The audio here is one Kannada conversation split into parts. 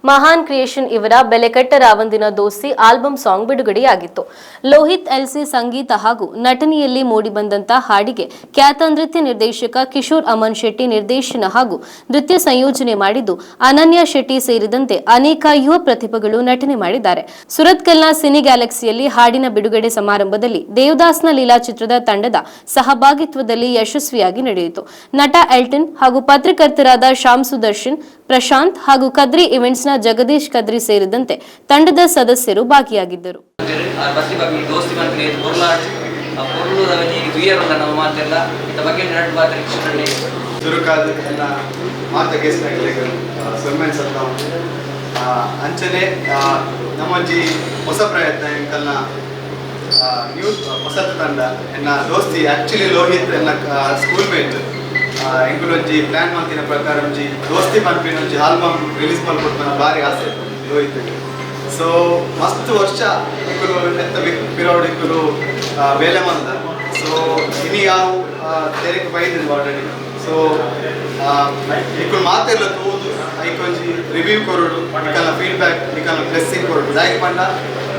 ಮಹಾನ್ ಕ್ರಿಯೇಷನ್ ಇವರ ಬೆಲೆಕಟ್ಟ ರಾವಂದಿನ ದೋಸ್ತಿ ಆಲ್ಬಂ ಸಾಂಗ್ ಬಿಡುಗಡೆಯಾಗಿತ್ತು. ಲೋಹಿತ್ ಎಲ್ಸಿ ಸಂಗೀತ ಹಾಗೂ ನಟನೆಯಲ್ಲಿ ಮೂಡಿಬಂದಂತ ಹಾಡಿಗೆ ಖ್ಯಾತ ನೃತ್ಯ ನಿರ್ದೇಶಕ ಕಿಶೋರ್ ಅಮನ್ ಶೆಟ್ಟಿ ನಿರ್ದೇಶನ ಹಾಗೂ ನೃತ್ಯ ಸಂಯೋಜನೆ ಮಾಡಿದ್ದು, ಅನನ್ಯ ಶೆಟ್ಟಿ ಸೇರಿದಂತೆ ಅನೇಕ ಯುವ ಪ್ರತಿಭೆಗಳು ನಟನೆ ಮಾಡಿದ್ದಾರೆ. ಸುರತ್ಕಲ್ನ ಸಿನಿ ಗ್ಯಾಲಕ್ಸಿಯಲ್ಲಿ ಹಾಡಿನ ಬಿಡುಗಡೆ ಸಮಾರಂಭದಲ್ಲಿ ದೇವದಾಸ್ನ ಲೀಲಾ ಚಿತ್ರದ ತಂಡದ ಸಹಭಾಗಿತ್ವದಲ್ಲಿ ಯಶಸ್ವಿಯಾಗಿ ನಡೆಯಿತು. ನಟ ಎಲ್ಟನ್ ಹಾಗೂ ಪತ್ರಕರ್ತರಾದ ಶ್ಯಾಮ್ ಸುದರ್ಶನ್, ಪ್ರಶಾಂತ್ ಹಾಗೂ ಕದ್ರಿ ಇವೆಂಟ್ಸ್ ಜಗದೀಶ್ ಕದ್ರಿ ಸೇರಿದಂತೆ ತಂಡದ ಸದಸ್ಯರು ಭಾಗಿಯಾಗಿದ್ದರು. ಅಂಚನೆ ನಮ್ಮಂಜಿ ಹೊಸ ಪ್ರಯತ್ನ ಎಂಕಲ್ನ ನ್ಯೂಸ್ ಹೊಸ ತಂಡ ಎನ್ನ ದೋಸ್ತಿ ಆಕ್ಚುಲಿ ಲೋಹಿತ್ ಎನ್ನ ಸ್ಕೂಲ್ ಮೇಟ್ ಎಂಕುಲೊಂಜಿ ಪ್ಲಾನ್ ಮಾಡ್ತಿನ ಪ್ರಕಾರ ಒಂಜಿ ದೋಸ್ತಿ ಪನ್ಪಿನ ಒಂಜಿ ಆಲ್ಬಮ್ ರಿಲೀಸ್ ಮಾಡ್ಕೊಡ್ತಾನ ಭಾರಿ ಆಸೆ ಲೋಹಿತ್. ಸೊ ಮಸ್ತ್ ವರ್ಷ ಎಂಕುಲು ಎಂತ ಪಿರೌಡ್ ಎಂಕುಲು ಬೇಲೆ ಮಂದ. ಸೊ ಇನಿ ಯಾವ ತೆರೆಗೆ ಬೈದಿದ್ದು ಆಲ್ರೆಡಿ. ಸೊ ಎಂಕುಲು ಮಾತೆಲ್ಲ ತೋದು ಐಕೊಂಜಿ ರಿವ್ಯೂ ಕೊರೋಡು ಇಕಲ್ನ ಫೀಡ್ಬ್ಯಾಕ್ ಇಕಲ್ನ ಬ್ಲೆಸ್ಸಿಂಗ್ ಕೊರೋಡು ದಾಯಕ್ ಪಂಡ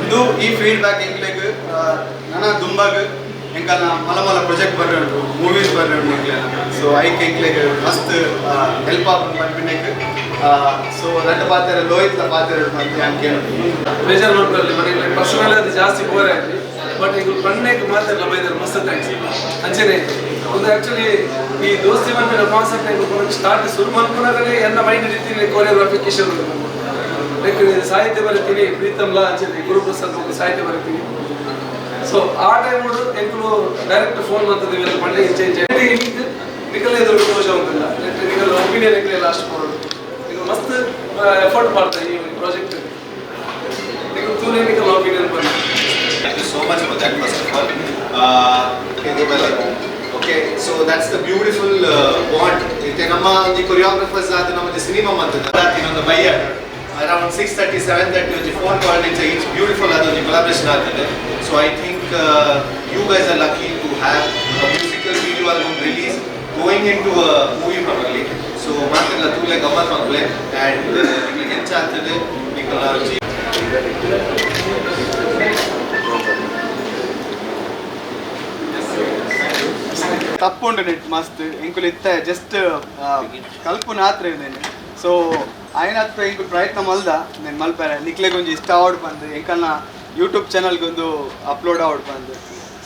ಇದು ಈ ಫೀಡ್ಬ್ಯಾಕ್ ಎಂಕ್ಲೆಗ್ ನನ್ನ ದುಂಬಾಗ ಎಂಕಲ್ನ ಮಲ ಪ್ರಾಜೆಕ್ಟ್ ಬರ್ರೆ ಉಂಟು, ಮೂವೀಸ್ ಬರ್ರೆ ಉಂಟು ಎಂಕ್ಲೆನ. ಸೊ ಐಕ್ ಎಂಕ್ಲೆಗ್ ಮಸ್ತ್ ಹೆಲ್ಪ್ ಆಪನ್ ಪನ್ಪಿನೆಗ್. ಸೊ ನನ್ನ ಪಾತ್ರ ಲೋಹಿತ್ ಪಾತ್ರ ಅಂತ ಅಂಕೇನು ಬೇಜಾರು ಮಾಡ್ಕೊಳ್ಳಿ ಮನೆಯಲ್ಲಿ ಪರ್ಸನಲ್ ಅದು ಜಾಸ್ತಿ ಬೋರೆ ಆಗಿ ಬಟ್ ಈಗ ಕಣ್ಣೆಗೆ ಮಾತಾಡಲ್ಲ ಬೈದಾರೆ ಮಸ್ತ್ ಥ್ಯಾಂಕ್ಸ್ ಅಂಚನೆ ಒಂದು ಆ್ಯಕ್ಚುಲಿ ಈ ದೋಸ್ತಿ ಮನ್ಪಿನ ಕಾನ್ಸೆಪ್ಟ್ ಸ್ಟಾರ್ಟ್ ಶುರು ಮಾಡ್ಕೊಂಡಾಗಲೇ ಎಲ್ಲ ಮೈಂಡ್ ರೀತಿಯಲ್ಲಿ ಕೊರಿಯೋಗ್ರಾಫಿ ಕಿಶೋರ್ ಲೈಕ್ ಸಾಹಿತ್ಯ ಬರೀತೀನಿ ಪ್ರೀತಮ್ಲಾ ಅಂಚನೆ ಗುರುಪ್ರಸಾದ್ ಸಾಹಿತ್ಯ ಬರೀತೀನಿ. ಸೊ ಆ ಟೈಮ್ ಎಂಕುಲು ಡೈರೆಕ್ಟ್ ಫೋನ್ ಮಾಡ್ತದೆ ಇವೆಲ್ಲ ಮಳ್ಳಿ ಚೇಂಜ್ ನಿಕಲ್ನೇ ದೊಡ್ಡ ದೋಷ ಉಂಟಲ್ಲ ನಿಕಲ್ ಒಪಿನಿಯನ್ ಎಂಕಲೇ ಲಾಸ್ಟ್ ಮಾಡೋದು ಈಗ ಮಸ್ತ್ ಎಫರ್ಟ್ ಮಾಡ್ತಾರೆ ಈ ಪ್ರಾಜೆಕ್ಟ್ ನಿಕಲ್ ತೂನೇ ನಿಕಲ್ ಒಪಿನಿಯನ್ ಬಂದು. Thank you so much for that first of all. Okay, so that's the beautiful bond. Ite namma the choreographers adu namma cinema mantadu ati on the bayya around 6:30 7:30 onji phone call into each beautiful adu collaboration agade. So I think you guys are lucky to have a musical video album release going into a movie probably. So matella tule gammat makle and nikle encha agtade nikala ತಪ್ಪುಂಡು ನೆಟ್ ಮಸ್ತ್ ಎಂಕುಲು ಇತ್ತ ಜಸ್ಟ್ ಕಲ್ಪನೆ ಆತ್ರ ಇದ್ದೇನೆ. ಸೊ ಆಯ್ನ ಹತ್ರ ಎಂಕು ಪ್ರಯತ್ನ ಮಲ್ದ నేను ಮಲ್ಪರೆ ನಿಕ್ಲೆಗೆ ಒಂಜಿ ಇಷ್ಟ ಆವಡ್ ಬಂದು ಎಂಕಲ್ನ ಯೂಟ್ಯೂಬ್ ಚಾನಲ್ಗೆ ಒಂದು ಅಪ್ಲೋಡ್ ಆವಡ್ ಬಂದು.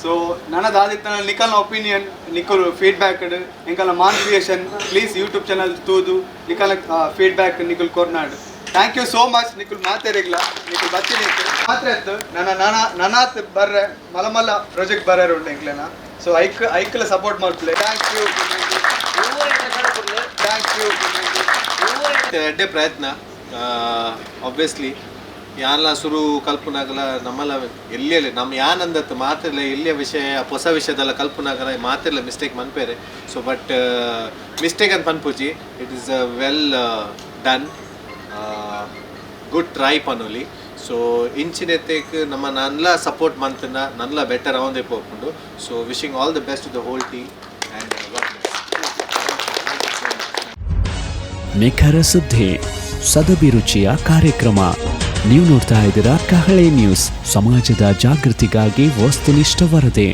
ಸೊ ನನ್ನದು ಆದಿತ್ತ ನಿಕಲ್ನ ಒಪಿನಿಯನ್ ನಿಕಲ್ ಫೀಡ್ಬ್ಯಾಕ್ ಎಂಕಲ್ನ ಮಾನ್ ಕ್ರಿಯೇಷನ್ ಪ್ಲೀಸ್ ಯೂಟ್ಯೂಬ್ ಚಾನಲ್ ತೂದು ನಿಕಲ್ನ ಫೀಡ್ಬ್ಯಾಕ್ ನಿಕಲ್ ಕೊರ್ನಾಡು. ಥ್ಯಾಂಕ್ ಯು ಸೋ ಮಚ್ ನಿಕಲ್ ಮಾತೇರಿಗ್ಲ ನಿಕಲ್ ಬಚ್ಚಿನ ಮಾತ್ರ ಇತ್ತು ನನಾತ್ ಬರ್ರೆ ಮಲ ಪ್ರಾಜೆಕ್ಟ್ ಬರ್ರೆ ಉಂಟು ಎಂಕ್ಲೆನ. ಸೊ ಐಕ್ಲ ಸಪೋರ್ಟ್ ಮಾಡ್ತಲೆ. ಥ್ಯಾಂಕ್ ಯು ಎಡ್ಡೆ ಪ್ರಯತ್ನ ಆಬ್ವಿಯಸ್ಲಿ ಯಾನ್ಲ ಶುರು ಕಲ್ಪನಾಗಲ ನಮ್ಮಲ್ಲ ಎಲ್ಲಿಯಲ್ಲ ನಮ್ಮ ಯಾನಂದತ್ತು ಮಾತಿರಲ್ಲ ಎಲ್ಲಿಯ ವಿಷಯ ಹೊಸ ವಿಷಯದಲ್ಲ ಕಲ್ಪನಾಗಲ ಮಾತಿರಲ್ಲ ಮಿಸ್ಟೇಕ್ ಮನ್ಪೇರೆ. ಸೊ ಬಟ್ ಮಿಸ್ಟೇಕ್ ಅಂತ ಪನ್ಪುಜಿ it is well done good try ಪನೋಲಿ. ಸೊ ಇಂಚಿನೆತ್ತೇಕ್ ನಮ್ಮ ನನ್ಲ ಸಪೋರ್ಟ್ ಮಂತನ ನನ್ಲ ಬೆಟರ್ ಅವಂದೇ ಪೋಪುಂಡು. So wishing all the best to the whole team and ನಿಖರ ಸುದ್ದಿ ಸದಭಿರುಚಿಯ ಕಾರ್ಯಕ್ರಮ. ನೀವು ನೋಡ್ತಾ ಇದ್ದೀರಾ ಕಹಳೆ ನ್ಯೂಸ್, ಸಮಾಜದ ಜಾಗೃತಿಗಾಗಿ ವಸ್ತುನಿಷ್ಠ ವರದಿ.